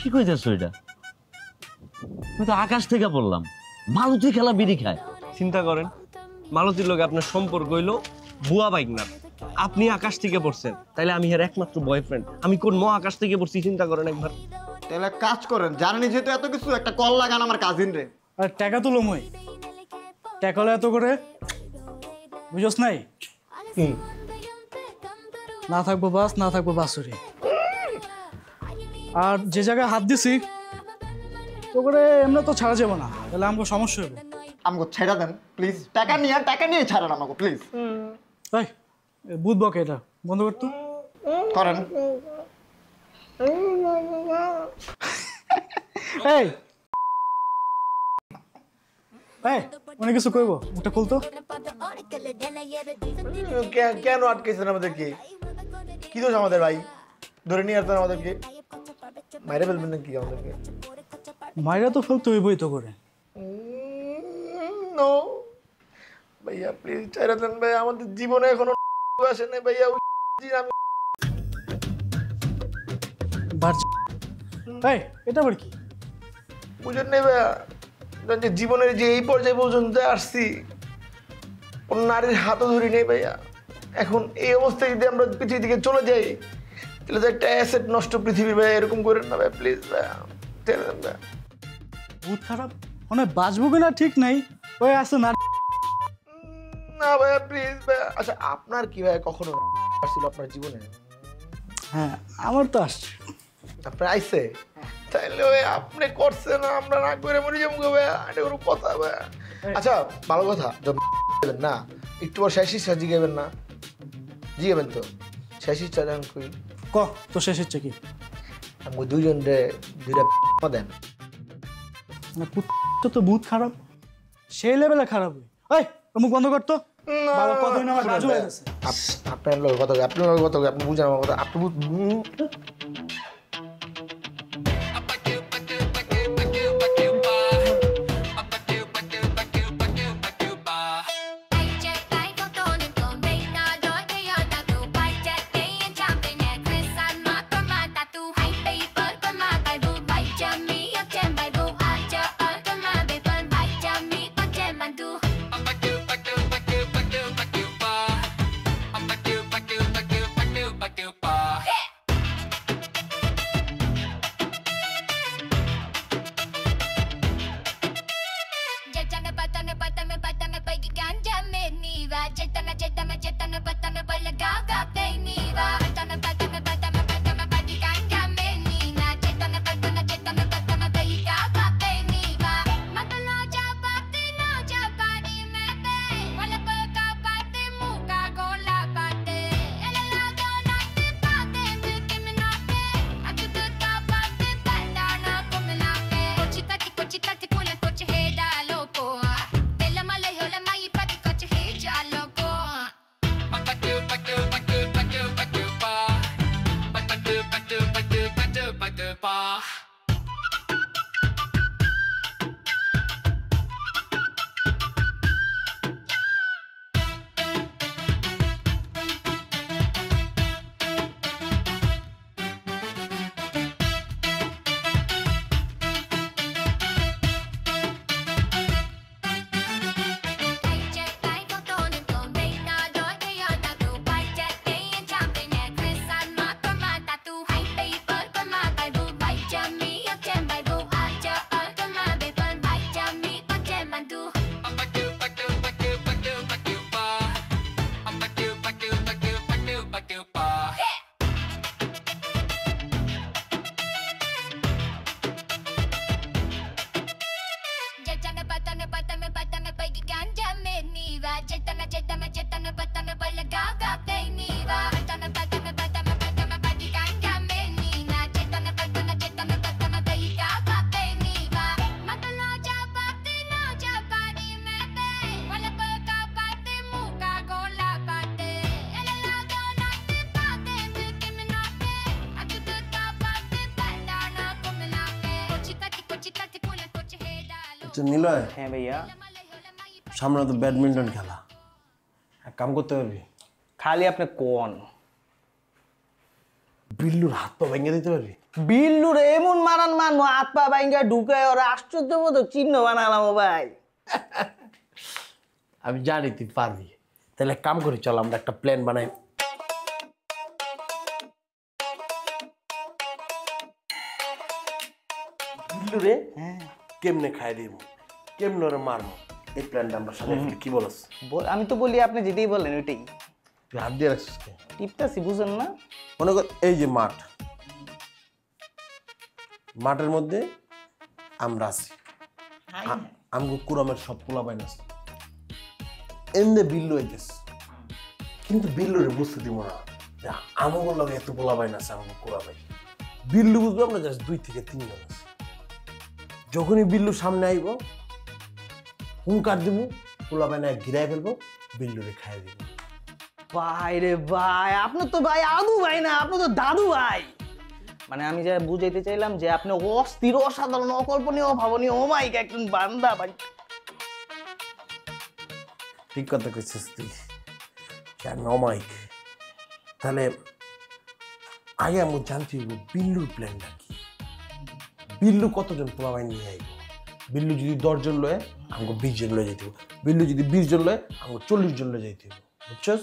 কি কইতেছো এটা? আমি তো আকাশ থেকে বললাম মালতী খেলা বিড়ি খায়। চিন্তা করেন, মালতীর লোক আপনার সম্পর্ক হইলো বুয়া বাইক না, আপনি আকাশ থেকে পড়ছেন, তাইলে আমি এর একমাত্র বয়ফ্রেন্ড, আমি কোন আকাশ থেকে পড়ছি চিন্তা করেন একবার। তাহলে কাজ করেন, জানেনি যেহেতু এত কিছু, একটা কল লাগান আমার কাজিন রে। আর টাকা তুলো মই টাকা হলে এত করে বুঝোস নাই? না থাকবো বাস, না থাকবো বাসুরি। আর যে জায়গায় হাত দিছি তো করে এমনি তো ছাড়া যাবো না, তাহলে আমাকে সমস্যা হবে। আমাকে ছেড়ে দেন প্লিজ, টাকা নিয়ে ছাড়েন আমাকে প্লিজ। তাই বুধ বকে এটা বন্ধ করতো করেন। এই এই অনেক কিছু কইবো, ওটা খুলতো। কেন আটকেছেন আমাদেরকে? কি দোষ আমাদের ভাই? ধরে নিয়ে আসতেন আমাদেরকে, মাইরে ফেলবেন নাকি আমাদেরকে? মাইরা তো ফেলতে হইবই তো করে। নো ভাইয়া প্লিজ চাইরা দেন ভাই, আমাদের জীবনে এখনো আসে না ভাইয়া। আমি এই এটা আবার কি? বুঝেন নেই ভাইয়া, যে জীবনের যে এই পর্যায়ে পর্যন্ত আসছি, কোন নারীর হাতও ধরি নেই ভাইয়া। এখন এই অবস্থায় যদি আমরা পৃথিবী থেকে চলে যাই, তাহলে তো একটা অ্যাসেট নষ্ট পৃথিবী ভাইয়া। এরকম করেন না ভাই প্লিজ ভাইয়া, ছেড়ে দেন ভাইয়া। বহুত খারাপ, মানে বাঁচবো কিনা ঠিক নাই, ওই আছে না। না ভাইয়া প্লিজ ভাইয়া। আচ্ছা আপনার কি ভাইয়া কখনো আসছিল আপনার জীবনে? হ্যাঁ আমার তো আসছে। আপনার আইসে? তাইলে ওই আপনি করছেন, আমরা না করে মরে যাবো ভাইয়া, এটা কোনো কথা ভাইয়া? আচ্ছা ভালো কথা, না একটু পর শেষ ইচ্ছা জিগাবেন না? জিগাবেন তো, শেষ ইচ্ছা দেন কই? ক তো শেষ হচ্ছে কি? আমাকে দুইজন দুইটা দেন। মানে কুত্তা তো বহুত খারাপ, সেই লেভেলে খারাপ। ওই মুখ বন্ধ করতো। কতদিন আমার রাজু হয়ে গেছে। আপনার লোক কথা, আপনার লোক কথা, আপনি বুঝেন আমার কথা, আপনি বুঝছো নিলয়, হ্যাঁ ভাইয়া। সামনে তো ব্যাডমিন্টন খেলা, এক কাম করতে পারবি, খালি আপনি কোন বিল্লুর হাত পা ভেঙে দিতে পারবি? বিল্লুর এমন মারান মারমো হাত পা বাইঙ্গা ঢুকায় ওরা আশ্চর্য মতো চিহ্ন বানালাম ভাই। আমি জানি তুই পারবি, তাহলে এক কাম করি, চল আমরা একটা প্ল্যান বানাই। বিল্লুরে কেমনে খাই দিব, কেমনে ওরে মারবো, এই প্ল্যানটা আমরা সামনে ফেলি, কি বলস? আমি তো বলি আপনি যেটাই বললেন ওইটাই তুই হাত দিয়ে রাখছিস কে? টিপতাছি, বুঝেন না? মনে কর এই যে মাঠ, মাঠের মধ্যে আমরা আছি, আমগো কুরামের সব পোলা বাইন আছে, এমনি বিল্লু হইতেছে, কিন্তু বিল্লুরে বুঝতে দিব না যে আমগো লগে এত পোলা বাইন আছে, আমগো কুরামে। বিল্লু বুঝবো আমরা জাস্ট 2 থেকে 3 জন আছি। যখনই বিল্লু সামনে আইব, হুঙ্কার দিব, পোলা বাইনা ঘিরাই ফেলবো, বিল্লুরে খাই দিব। ভাই রে ভাই, আপনার তো ভাই আদু ভাই না, আপনার তো দাদু ভাই। মানে আমি যা বুঝাইতে চাইলাম যে আপনি অস্থির, অসাধারণ, অকল্পনীয়, অভাবনীয়, অমায়িক একজন বান্দা ভাই। ঠিক কথা কইছিস তুই, আমি অমায়িক। তাহলে আগে আমি জানতে হইব বিল্লুর প্ল্যানটা কি, বিল্লু কতজন পোলাবাই নিয়ে আইব। বিল্লু যদি 10 জন লয়, আমাকে 20 জন লয়ে যেতে হবে। বিল্লু যদি 20 জন লয়, আমাকে 40 জন লয়ে যেতে হবে, বুঝছস?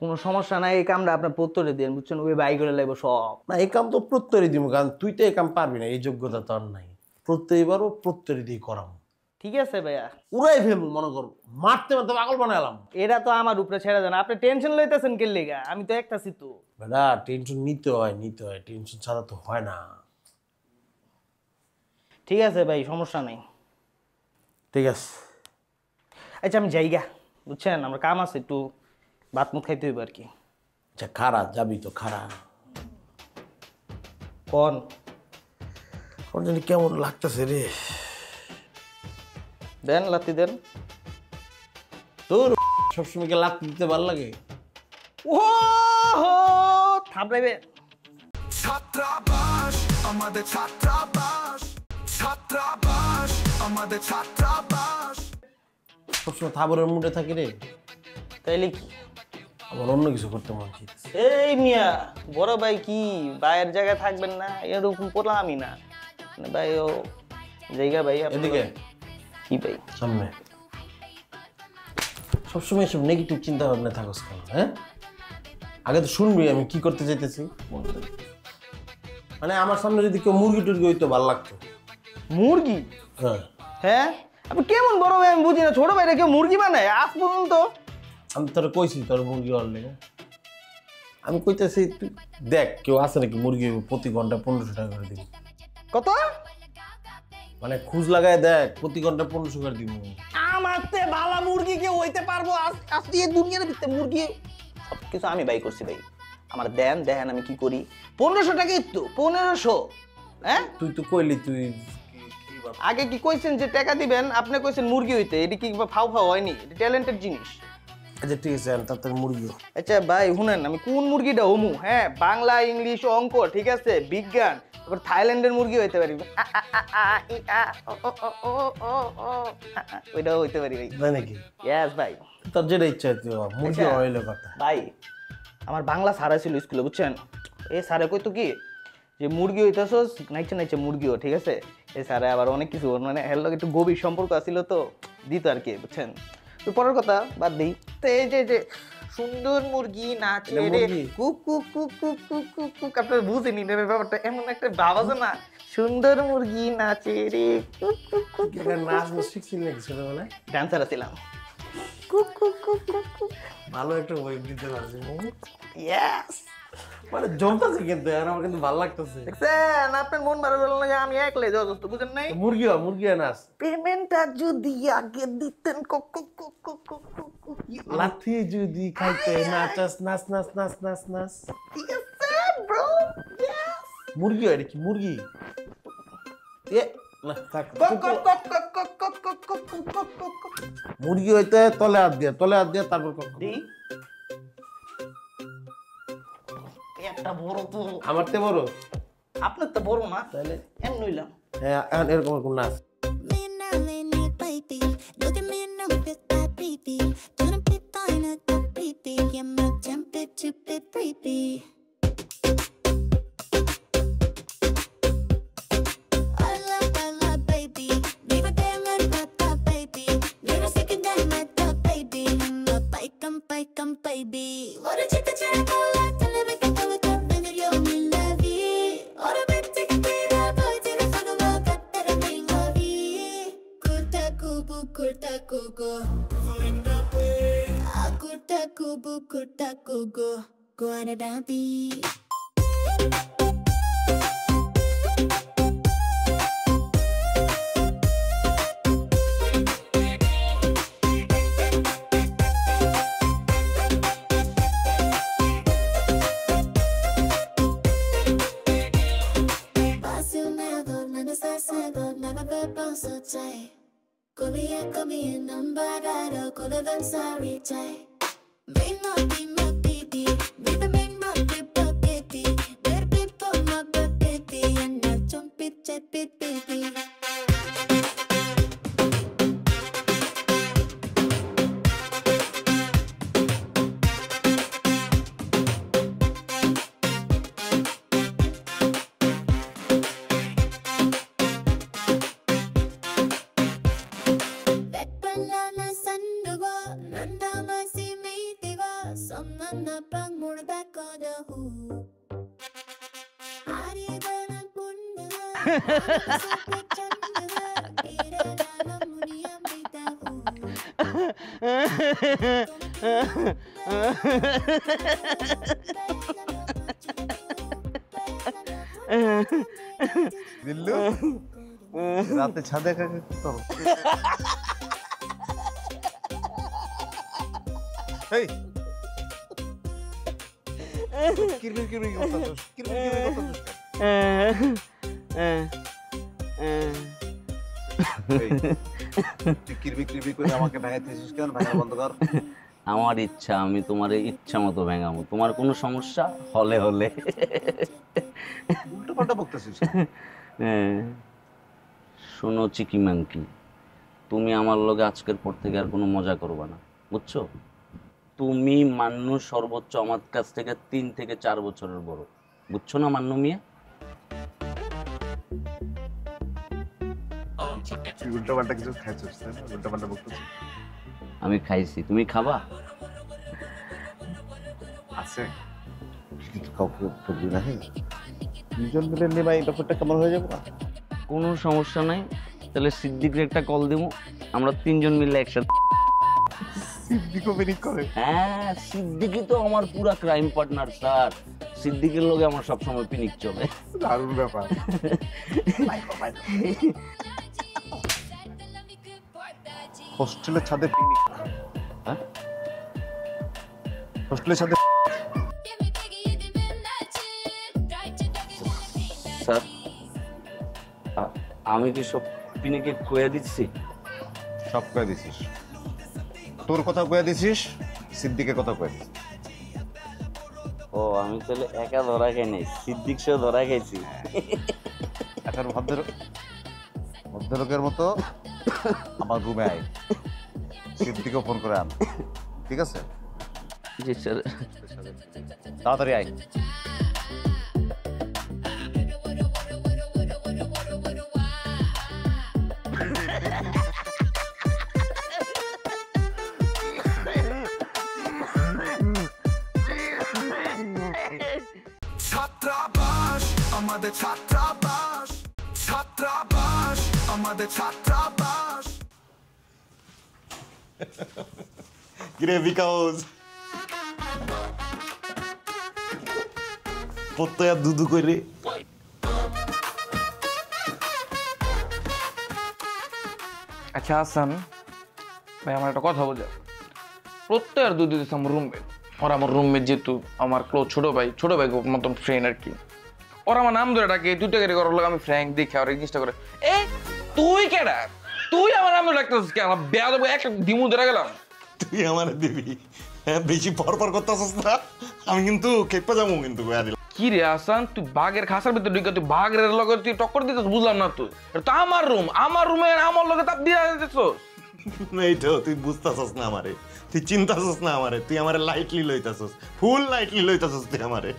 কোনো সমস্যা নাই, এই কামটা আপনার প্রত্যরে দেন, বুঝছেন? ওই বাই করে লাগবো সব। না, এই কাম তো প্রত্যেরই দিব, কারণ তুই তো এই কাম পারবি না, এই যোগ্যতা তো আর নাই। প্রত্যেক বারও প্রত্যেরই দিয়ে করাম, ঠিক আছে ভাইয়া, উড়াই ফেলবো, মনে কর মারতে মারতে পাগল বানালাম। এটা তো আমার উপরে ছেড়ে দেন, আপনি টেনশন লইতেছেন কে লেগা? আমি তো একটাছি তো। বেটা টেনশন নিতে হয়, টেনশন ছাড়া তো হয় না। ঠিক আছে ভাই, সমস্যা নেই। ঠিক আছে, আচ্ছা আমি যাইগা, বুঝছেন? আমার কাম আছে, একটু ভাত মুখ খাইতে হইব আর কি। আচ্ছা খারা যাবি তো, খারা কোন কোন জানি কেমন লাগতেছে রে। দেন, লাত্তি দেন। তোর সবসময় কি লাত্তি দিতে ভালো লাগে? ও হো থাপড়াইবে। ছাত্রাবাস আমাদের, ছাত্রাবাস, ছাত্রাবাস আমাদের, ছাত্রাবাস। সবসময় থাবরের মুডে থাকি রে, তাইলে কি? আমার অন্য কিছু করতে মন চাইতেছে। এই মিয়া, বড় ভাই কি ভাইয়ের জায়গায় থাকবেন না? এরকম করলাম আমি না, মানে ভাই ও জায়গা ভাই। এদিকে কি ভাই? সামনে সবসময় সব নেগেটিভ চিন্তা ভাবনা থাকস কেন? হ্যাঁ, আগে তো শুনবি আমি কি করতে চাইতেছি। মানে আমার সামনে যদি কেউ মুরগি টুরগি হইতো ভালো লাগতো। মুরগি? হ্যাঁ, হ্যাঁ, আপনি কেমন বড় ভাই আমি বুঝি না। ছোট ভাইরা কেউ মুরগি বানায় আজ পর্যন্ত? আমি তোর কইছি তোর মুরগি হওয়ার লেগে। আমি কইতেছি তুই দেখ কেউ আছে নাকি মুরগি প্রতি ঘন্টা 1500 টাকা করে দিবি। কত? মানে খুঁজ লাগায় দেখ, প্রতি ঘন্টা 1500 করে দিব। আমার তে ভালো মুরগি কেউ হইতে পারবো? আজকে এই দুনিয়ার ভিতরে মুরগি সব কিছু আমি বাই করছি ভাই। আমার দেন, দেখেন আমি কি করি। 1500 টাকাই তো, 1500। হ্যাঁ, তুই তো কইলি তুই আগে কি কইছেন যে টাকা দিবেন, আপনি কইছেন মুরগি হইতে। এটা কি ফাউ ফাউ হয়নি? এটা ট্যালেন্টেড জিনিস। আচ্ছা ঠিক আছে, তার মুরগি। আচ্ছা ভাই শুনেন, আমি কোন মুরগিটা হমু? হ্যাঁ, বাংলা, ইংলিশ, অঙ্ক, ঠিক আছে, বিজ্ঞান, তারপর থাইল্যান্ডের মুরগি হইতে পারি, ওইটাও হইতে পারি ভাই। তাই নাকি? ইয়েস ভাই। তোর যেটা ইচ্ছা তুই মুরগি আচ্ছা। হইলো কথা। ভাই আমার বাংলা স্যার ছিল স্কুলে, বুঝছেন? এই স্যারে কইতো কি যে মুরগি হইতেছস, নাইচে নাইচে মুরগিও, ঠিক আছে? এই স্যারে আবার অনেক কিছু, মানে হের লগে একটু গভীর সম্পর্ক আছিল তো, দিত আর কি, বুঝছেন? তো পরের কথা বাদ দিই। তো এই যে সুন্দর মুরগি নাচে এটা রে, মুরগি? Cook cook cook cook cook cook cook, আপনারা বুঝেনি রে ব্যাপারটা, এমন একটা ভাব আছে না, সুন্দর মুরগি নাচে রে কুক কুক কুক। এটা নাচ না শিখছিলি নাকি ছোটবেলায়? ডান্সার ছিলাম। Cook cook cook cook cook. ভালো একটা ওয়েব দিতে পারছি। ইয়েস। মানে জমতাছে কিন্তু, আর আমার কিন্তু ভালো লাগতেছে। দেখছেন, আপনার মন ভালো হলো না, আমি একলে যথেষ্ট, বুঝেন নাই? মুরগি নাচ। পেমেন্টটা যদি আগে দিতেন, লাথি যদি খাইতে নাচাস, নাচ নাচ নাচ নাচ নাচ। ঠিক আছে ব্রো। মুরগি হয় কি মুরগি? এ না থাক। মুরগি হইতে তলে হাত দিয়ে তারপর একটা বড় তো, আমার তে বড়, আপনার তো বড় না, তাহলে এমন নইলাম। হ্যাঁ এরকম নাচ। Nena, nena, creepy. Hola, baby. Viva dengan kata baby. Viva sekedar mata baby. Baikam, baby. Orang cita-cita kau televisi kau benar yo milavi. Orang bercakap tidak boleh tidak sanggup kata mengavi. Kurta kubu. Kurta kubu. Gua ada dapi. Kami number ada kau dan sari cai. Main baby, baby main baby, baby poma baby, anak cumpit cepit baby. Billu রাতে ছাদে একা একা কি করো? এই কিরমির কিরমির করতাছস, কিরমির কিরমির করতাছস কেন? এই, তুই কিরমির কিরমির করে আমাকে ভাঙাইতেছিস কেন? ভাঙা বন্ধ কর। আমার ইচ্ছা, আমি তোমার ইচ্ছা মতো ভেঙাবো। তোমার কোনো সমস্যা হলে উল্টো পাল্টা বকতেছিস। শোনো চিকি মাঙ্কি, তুমি আমার লগে আজকের পর থেকে আর কোনো মজা করবে না, বুঝছো? তুমি মান্নু সর্বোচ্চ আমার কাছ থেকে 3 থেকে 4 বছরের বড়, বুঝছো না মান্নু মিয়া? তুই উল্টো পাল্টা কিছু খাইছিস তাই না? উল্টো পাল্টা বকতেছিস। আমি খাইছি, তুমি খাবা? আছে কিন্তু কাউকে বলবি না। হ্যাঁ, দুজন মিলে নেবা, এই ব্যাপারটা কেমন হয়ে যাবে না? কোনো সমস্যা নাই, তাহলে সিদ্দিকের একটা কল দেবো, আমরা 3 জন মিলে একসাথে। সিদ্দিকও বেরিক করে? হ্যাঁ, সিদ্দিকই তো আমার পুরা ক্রাইম পার্টনার স্যার। সিদ্দিকের লগে আমার সবসময় পিনিক চলে। দারুণ ব্যাপার। হোস্টেলের ছাদে পিকনিক? হ্যাঁ, হোস্টেলের ছাদে। স্যার, আমি কি সব পিনিকে কয়ে দিচ্ছি? সব কয়ে দিছিস, তোর কথা কয়ে দিছিস, সিদ্দিকের কথা কয়ে দিছিস। ও, আমি তাহলে একা ধরা খাই নাই, সিদ্দিক সহ ধরা খাইছি। এখন ভদ্রলোকের মতো আমার রুমে আয়, সিদ্দিকও ফোন করে আন, ঠিক আছে? জি স্যার। তাড়াতাড়ি আয়। ছাত্রাবাস আমাদের ছাত্রাবাস, ছাত্রাবাস আমাদের ছাত্রাবাস। কিরে বিকাউজ, পত্তয়া দুদু করে। আচ্ছা হাসান ভাই, আমার একটা কথা বোঝা। প্রত্যেক আর দুধ দিতেছে আমার রুমমেট। ওরা আমার রুমমেট, যেহেতু আমার ক্লোজ ছোট ভাই মতন ফ্রেন্ড আর কি। ওরা আমার নাম ধরে ডাকে, তুই টাকা করার লোক। আমি ফ্র্যাঙ্ক দেখে আর এই জিনিসটা করে, এ তুই কেডা? তুই আমার নাম ধরে ডাকতেছিস কে? আমার বেয়া দেবো, একটা ডিমু ধরে গেলাম। তুই আমার দিবি? হ্যাঁ, বেশি পরপর করতেছিস না, আমি কিন্তু খেপে যাবো কিন্তু। কি রে হাসান, তুই বাঘের খাসার ভিতরে ঢুকে তুই বাঘের লগে তুই টক্কর দিতেছ? বুঝলাম না। তুই এটা তো আমার রুমে আমার লগে তাপ দিয়ে দিতেছ। এইটাও তুই বুঝতেছিস না আমারে। তুই চিন্তাছস না আমারে, তুই আমারে লাইটলি লইতাছস, ফুল লাইটলি লইতাছস তুই আমারে।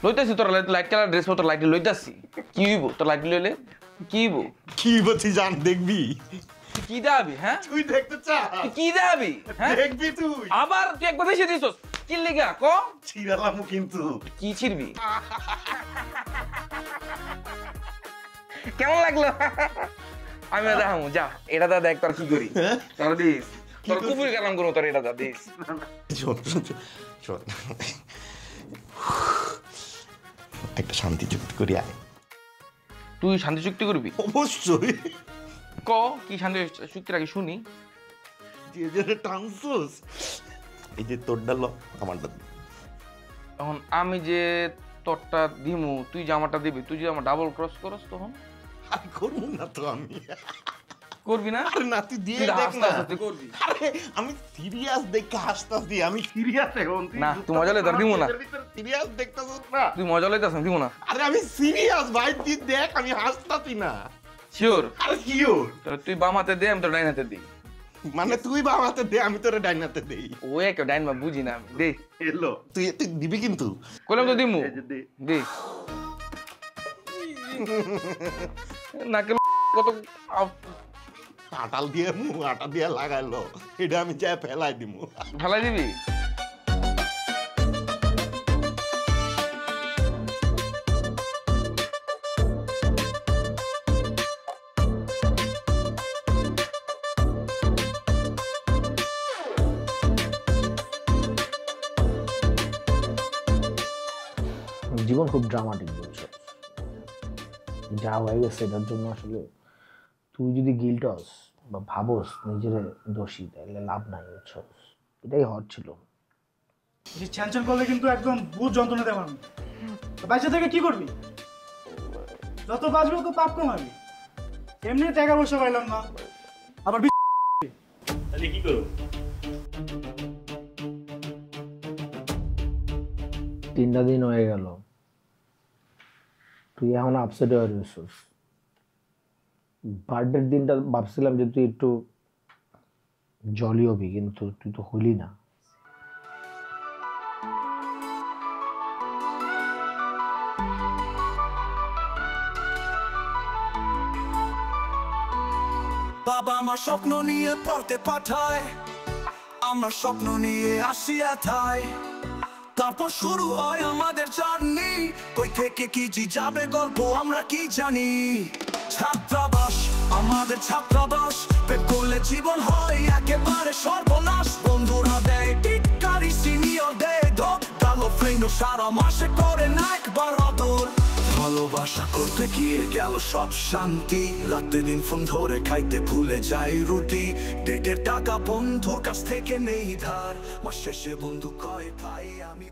লইতাছি তোর লাইট কালার ড্রেস পত্র লাইটলি লইতাছি। কি হইব তোর লাইটলি লইলে? কি হইব? কি বলছি জান দেখবি? কি দাবি? হ্যাঁ তুই দেখতে চা? তুই কি দাবি? হ্যাঁ দেখবি তুই? আবার তুই একবার বেশি দিছস। কি লিগা ক? ছিড়ালাম কিন্তু। কি ছিড়বি? কেমন লাগলো? আমি দেখামু, যা এটা দা দেখ তোর কি করি। তোর দিস তোর কুপুরি কালাম করবো, তোর এটা দা দিস। শোন শোন শোন, একটা শান্তি চুক্তি করি আয়। তুই শান্তি চুক্তি করবি? অবশ্যই। ক কি শান্তি চুক্তির আগে শুনি। যে টানছস, এই যে তোর ডাল আমারটা। এখন আমি যে তোরটা দিমু, তুই যে আমারটা দিবি, তুই যদি আমার ডাবল ক্রস করস তখন? আরে করবো না তো আমি। করবি না? আরে না, তুই দিয়ে দেখ না। আরে আমি সিরিয়াস দেখে হাসতাছি, আমি সিরিয়াস এখন। না তুই মজা লইতে দিমু না। সিরিয়াস দেখতাছস না? তুই মজা লইতাছ না, দিমু না। আরে আমি সিরিয়াস ভাই, তুই দেখ আমি হাসতাছি না। শিওর? আরে শিওর। তুই বাম হাতে দে, আমি তোর ডাইন হাতে দিই। মানে তুই বাম হাতে দে, আমি তোর ডাইন হাতে দেই। ও এক ডাইন বা বুঝি না আমি। দে এলো, তুই তুই দিবি কিন্তু। কইলাম তো দিমু। দে না কে কত আটাল দিয়ে আটা দিয়ে লাগাইলো, এটা আমি চাই ফেলাই দিমু। ফেলাই দিবি? জীবন খুব ড্রামাটিক বলছো, যা হয়ে গেছে এটার জন্য আসলে তুই যদি গিল্টস বা ভাবস নিজের দোষী, তাহলে লাভ নাই বুঝছো। এটাই হট ছিল। ছ্যানছ্যান করলে কিন্তু একদম বহুত যন্ত্রণা দেওয়া আমি। বাচ্চা থেকে কি করবি? যত বাঁচবে তত পাপ কমাবি। এমনি টাকা পয়সা পাইলাম না, আবার তাহলে কি করব? 3টা দিন হয়ে গেল, তুই এখন আপসেট হয়ে রয়েছিস। বার্থডের দিনটা ভাবছিলাম যে তুই একটু জলি হবি, কিন্তু তুই তো হলি না। বাবা আমার স্বপ্ন নিয়ে পড়তে পাঠায়, আমরা স্বপ্ন নিয়ে আসি এথায়, তারপর শুরু হয় আমাদের জার্নি। কই থেকে কি যাবে গল্প আমরা কি জানি। ছাত্রাবাস আমাদের ছাত্রাবাস, পেট করলে জীবন হয় একেবারে সর্বনাশ। বন্ধুরা দেয় টিটকারি, সিনিয়র দেয় ধপ, কালো ফ্রেন্ড সারা মাসে করে না একবার আদর। ভালোবাসা করতে গিয়ে গেল সব শান্তি, রাতে দিন ফোন ধরে খাইতে ভুলে যাই রুটি। ডেটের টাকা বন্ধুর কাছ থেকে নেই ধার, মাস শেষে বন্ধু কয় ভাই আমি